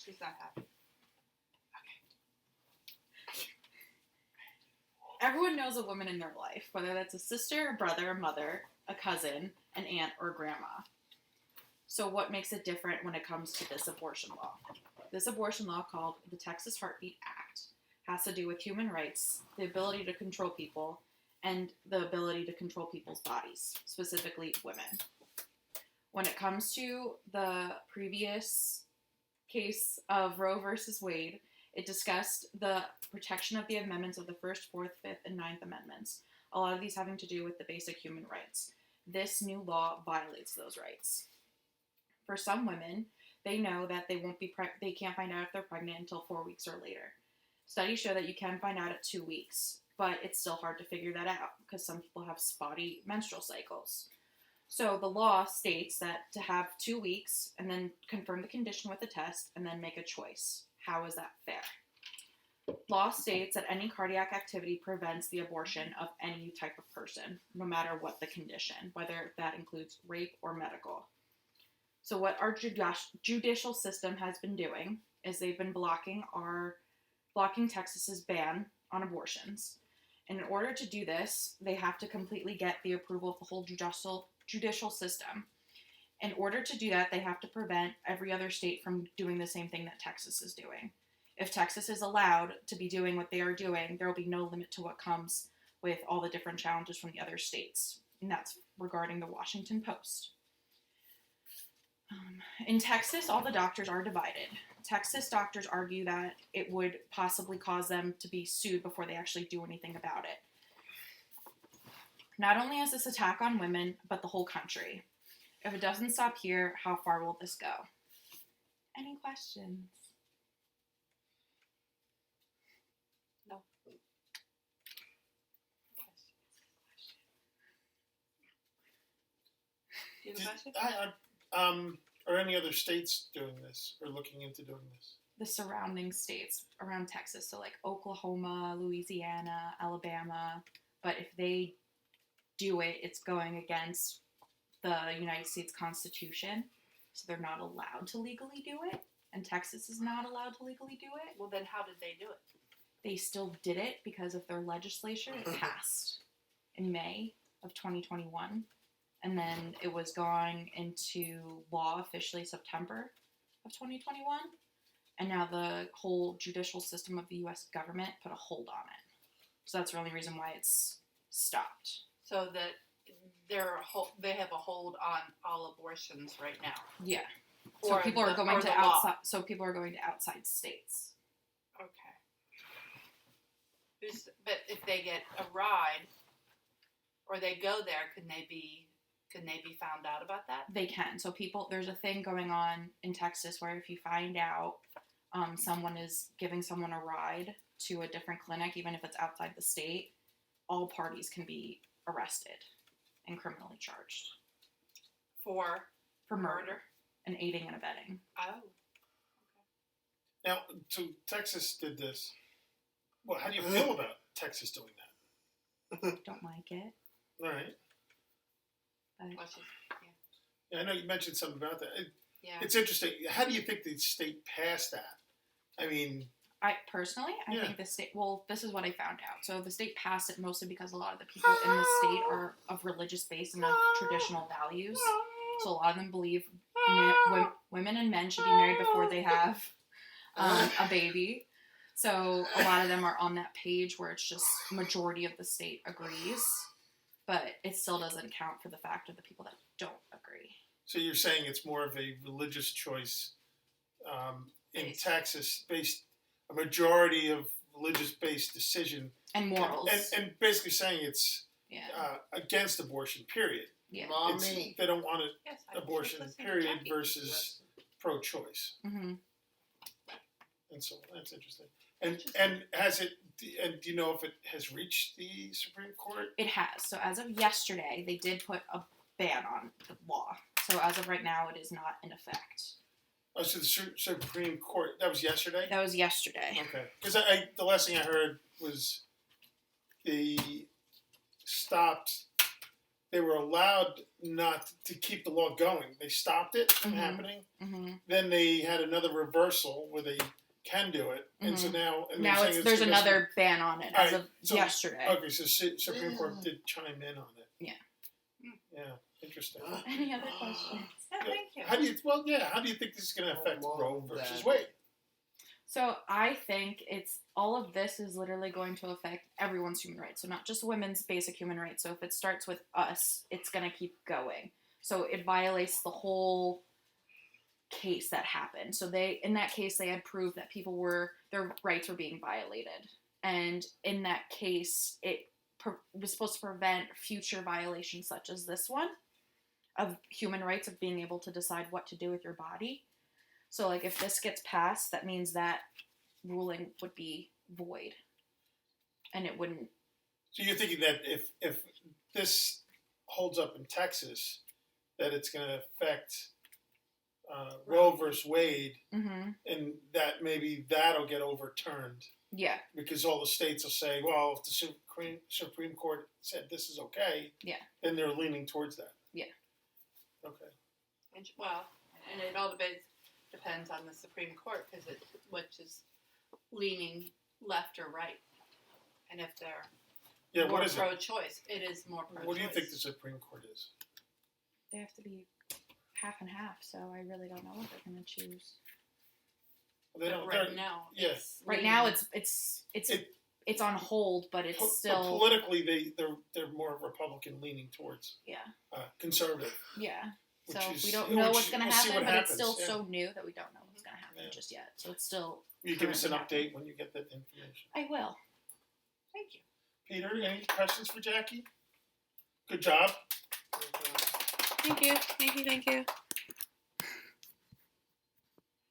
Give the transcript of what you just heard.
She's not happy. Everyone knows a woman in their life, whether that's a sister, a brother, a mother, a cousin, an aunt, or a grandma. So what makes it different when it comes to this abortion law? This abortion law, called the Texas Heartbeat Act, has to do with human rights, the ability to control people, and the ability to control people's bodies, specifically women. When it comes to the previous case of Roe versus Wade, it discussed the protection of the amendments of the First, Fourth, Fifth, and Ninth Amendments, a lot of these having to do with the basic human rights. This new law violates those rights. For some women, they know that they can't find out if they're pregnant until 4 weeks or later. Studies show that you can find out at 2 weeks, but it's still hard to figure that out because some people have spotty menstrual cycles. So the law states that to have 2 weeks and then confirm the condition with a test and then make a choice. How is that fair? Law states that any cardiac activity prevents the abortion of any type of person, no matter what the condition, whether that includes rape or medical. So what our judicial system has been doing is they've been blocking Texas's ban on abortions. And in order to do this, they have to completely get the approval of the whole judicial system. In order to do that, they have to prevent every other state from doing the same thing that Texas is doing. If Texas is allowed to be doing what they are doing, there will be no limit to what comes with all the different challenges from the other states. And that's regarding the Washington Post. In Texas, all the doctors are divided. Texas doctors argue that it would possibly cause them to be sued before they actually do anything about it. Not only is this attack on women, but the whole country. If it doesn't stop here, how far will this go? Any questions? No. Do you have a question? Are any other states doing this or looking into doing this? The surrounding states around Texas, so like Oklahoma, Louisiana, Alabama. But if they do it, it's going against the United States Constitution, so they're not allowed to legally do it, and Texas is not allowed to legally do it. Well, then how did they do it? They still did it because of their legislature. It passed in May of 2021, and then it was going into law officially September of 2021, and now the whole judicial system of the U.S. government put a hold on it. So that's the only reason why it's stopped. So that they have a hold on all abortions right now. Yeah. So people are going to outside. So people are going to outside states. Okay. But if they get a ride, or they go there, can they be found out about that? They can. So there's a thing going on in Texas where if you find out someone is giving someone a ride to a different clinic, even if it's outside the state, all parties can be arrested and criminally charged. For murder and aiding and abetting. Oh. Now, so Texas did this. Well, how do you feel about Texas doing that? Don't like it. All right. Yeah, I know you mentioned something about that. Yeah. It's interesting. How do you think the state passed that? I mean... I think the state, well, this is what I found out. So the state passed it mostly because a lot of the people in the state are of religious base and of traditional values. So a lot of them believe women and men should be married before they have a baby. So a lot of them are on that page where it's just majority of the state agrees. But it still doesn't count for the fact of the people that don't agree. So you're saying it's more of a religious choice in Texas, based a majority of religious-based decision and morals, and basically saying it's against abortion. Period. Yeah, they don't want abortion. Period versus pro-choice. Mm-hmm. And so that's interesting. And has it? And do you know if it has reached the Supreme Court? It has. So as of yesterday, they did put a ban on the law. So as of right now, it is not in effect. Oh, so the Supreme Court, that was yesterday? That was yesterday. Okay. Because the last thing I heard was they they were allowed not to keep the law going. They stopped it from Mhm. happening. Mm-hmm. Then they had another reversal where they can do it, and so now and they're Now saying there's gonna go another ban on it as Alright, of so- yesterday. Okay, so Supreme Court did chime in on it. Yeah. Yeah, interesting. Any other questions? Yeah, thank you. How do you? Well, yeah. How do you think this is going to affect Well, Roe versus that- Wade? So I think it's all of this is literally going to affect everyone's human rights. So not just women's basic human rights. So if it starts with us, it's going to keep going. So it violates the whole case that happened. So in that case, they had proved that their rights were being violated. And in that case, it was supposed to prevent future violations such as this one of human rights, of being able to decide what to do with your body. So, like, if this gets passed, that means that ruling would be void. And it wouldn't... So you're thinking that if this holds up in Texas, that it's going to affect Roe versus Wade, Mm-hmm. and that maybe that'll get overturned Yeah. because all the states will say, well, if the Supreme Court said this is okay, Yeah. then they're leaning towards that. Yeah. Okay. And it all depends on the Supreme Court, because which is leaning left or right, and if they're Yeah. more What is it? pro-choice, it is more pro-choice. What do you think the Supreme Court is? They have to be half and half, so I really don't know what they're going to choose. They But don't. right they're- now, yeah. it's Right leaning- now, it's on hold, but it's but still... politically, they're more Republican leaning towards Yeah. conservative. Yeah. Which So is- we don't know which what's going to we'll see happen, what but it's happens, still yeah. so new that we don't know what's going to happen Yeah. just yet. So it's still... Will you give us an currently update happening. when you get that information? I will. Thank you. Peter, any questions for Jackie? Good job. Thank you.